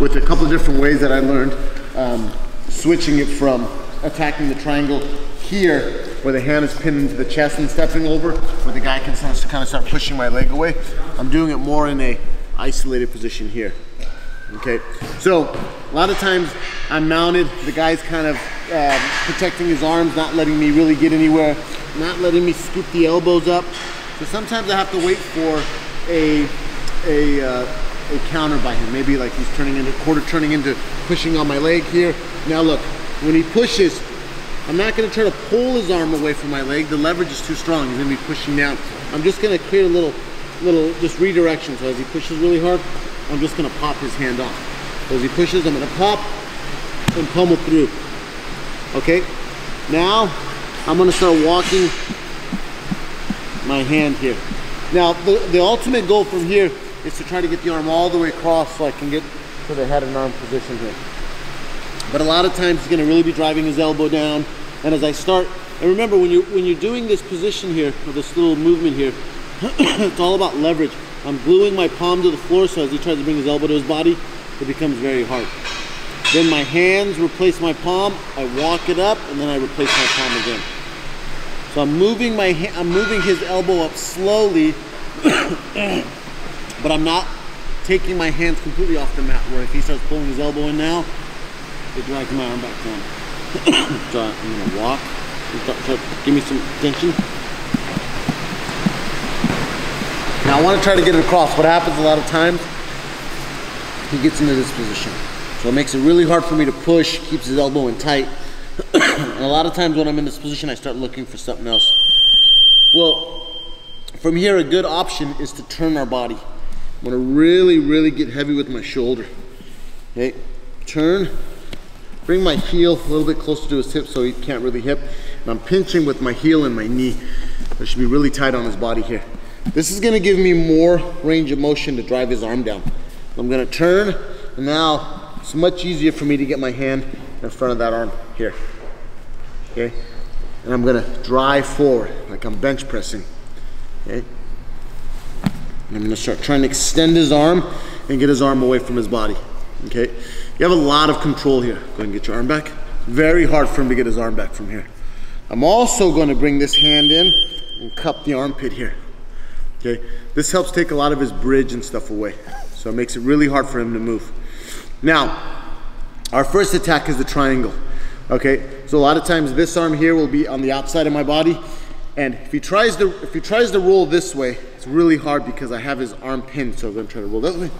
with a couple of different ways that I learned, switching it from attacking the triangle here, where the hand is pinned into the chest and stepping over, where the guy can kind of start pushing my leg away. I'm doing it more in a isolated position here. Okay, so a lot of times I'm mounted, the guy's kind of protecting his arms, not letting me really get anywhere, not letting me scoop the elbows up. So sometimes I have to wait for a counter by him. Maybe like he's turning into pushing on my leg here. Now look, when he pushes, I'm not going to try to pull his arm away from my leg. The leverage is too strong. He's going to be pushing down. I'm just going to create a little just redirection. So as he pushes really hard, I'm just going to pop his hand off. So as he pushes, I'm going to pop and pummel through. Okay. Now I'm going to start walking my hand here. Now the ultimate goal from here is to try to get the arm all the way across so I can get to the head and arm position here. But a lot of times he's going to really be driving his elbow down. And as I start, and remember when you're doing this position here, or this little movement here, it's all about leverage. I'm gluing my palm to the floor, so as he tries to bring his elbow to his body, it becomes very hard. Then my hands replace my palm, I walk it up, and then I replace my palm again. So I'm moving his elbow up slowly, but I'm not taking my hands completely off the mat, where if he starts pulling his elbow in now, it drags my arm back down. So I'm gonna walk, give me some tension. Now I want to try to get it across. What happens a lot of times, he gets into this position. So it makes it really hard for me to push, keeps his elbow in tight. And a lot of times when I'm in this position, I start looking for something else. Well, from here, a good option is to turn our body. I'm gonna really, really get heavy with my shoulder. Okay, turn, bring my heel a little bit closer to his hip so he can't really hip. And I'm pinching with my heel and my knee. That should be really tight on his body here. This is gonna give me more range of motion to drive his arm down. I'm gonna turn, and now it's much easier for me to get my hand in front of that arm here. Okay? And I'm gonna drive forward, like I'm bench pressing. Okay? And I'm gonna start trying to extend his arm and get his arm away from his body. Okay? You have a lot of control here. Go ahead and get your arm back. Very hard for him to get his arm back from here. I'm also gonna bring this hand in and cup the armpit here. Okay, this helps take a lot of his bridge and stuff away. So it makes it really hard for him to move. Now, our first attack is the triangle. Okay, so a lot of times this arm here will be on the outside of my body. And if he tries to roll this way, it's really hard because I have his arm pinned. So I'm gonna try to roll that way.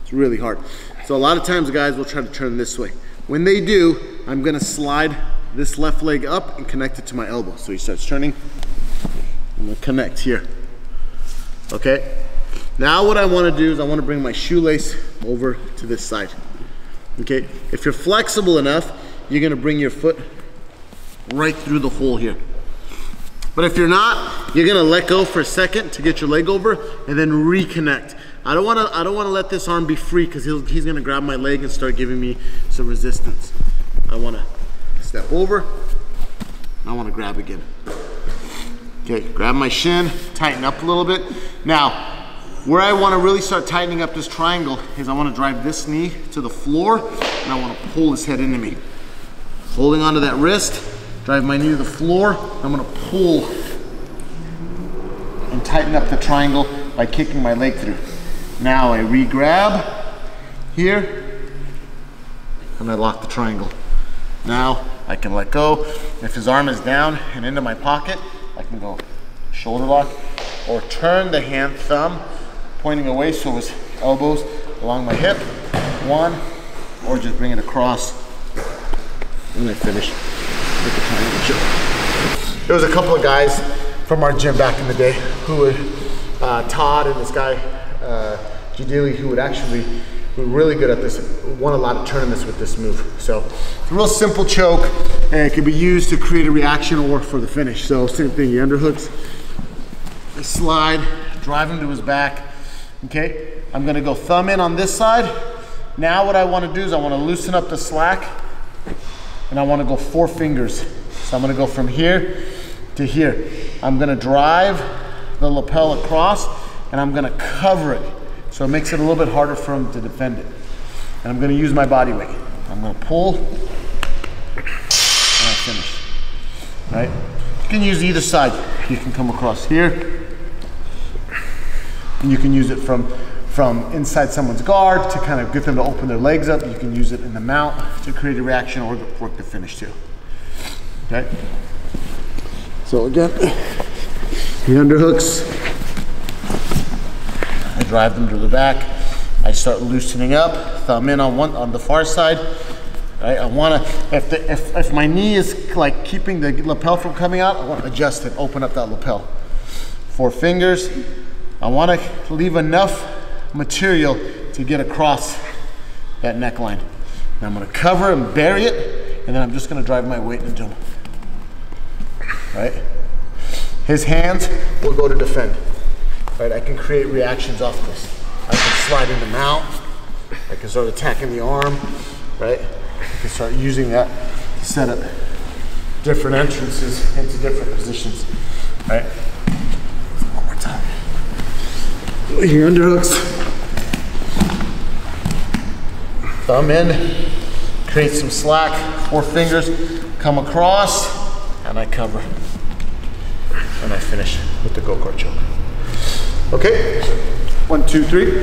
It's really hard. So a lot of times guys will try to turn this way. When they do, I'm gonna slide this left leg up and connect it to my elbow. So he starts turning. I'm gonna connect here. Okay, now what I want to do is I want to bring my shoelace over to this side. Okay, if you're flexible enough, you're going to bring your foot right through the hole here. But if you're not, you're going to let go for a second to get your leg over and then reconnect. I don't want to let this arm be free because he's going to grab my leg and start giving me some resistance. I want to step over and I want to grab again. Okay, grab my shin, tighten up a little bit. Now, where I want to really start tightening up this triangle is I want to drive this knee to the floor and I want to pull his head into me. Holding onto that wrist, drive my knee to the floor. I'm going to pull and tighten up the triangle by kicking my leg through. Now I re-grab here and I lock the triangle. Now I can let go. If his arm is down and into my pocket, I can go shoulder lock or turn the hand thumb pointing away so his elbows along my hip, one, or just bring it across and I finish with the triangle choke. There was a couple of guys from our gym back in the day who would, Todd and this guy, Jadili, who were really good at this, won a lot of tournaments with this move. So it's a real simple choke and it can be used to create a reaction or for the finish. So same thing, he underhooks, I slide, drive him to his back. Okay, I'm gonna go thumb in on this side. Now what I wanna do is I wanna loosen up the slack and I wanna go 4 fingers. So I'm gonna go from here to here. I'm gonna drive the lapel across and I'm gonna cover it. So it makes it a little bit harder for him to defend it. And I'm gonna use my body weight. I'm gonna pull, and I finish, right? You can use either side. You can come across here, and you can use it from inside someone's guard to kind of get them to open their legs up. You can use it in the mount to create a reaction or work the finish too, okay? So again, the underhooks, I drive them to the back. I start loosening up, thumb in on the far side. Right? I want to, if my knee is like keeping the lapel from coming out, I want to adjust it, open up that lapel. 4 fingers. I want to leave enough material to get across that neckline. And I'm going to cover and bury it, and then I'm just going to drive my weight into him. Right? His hands will go to defend. Right? I can create reactions off this. I can slide in the mount. I can start attacking the arm. Right? I can start using that to set up different entrances into different positions. Right? One more time. Your underhooks. Thumb in. Create some slack. 4 fingers. Come across. And I cover. And I finish with the go-kart choke. Okay? 1, 2, 3.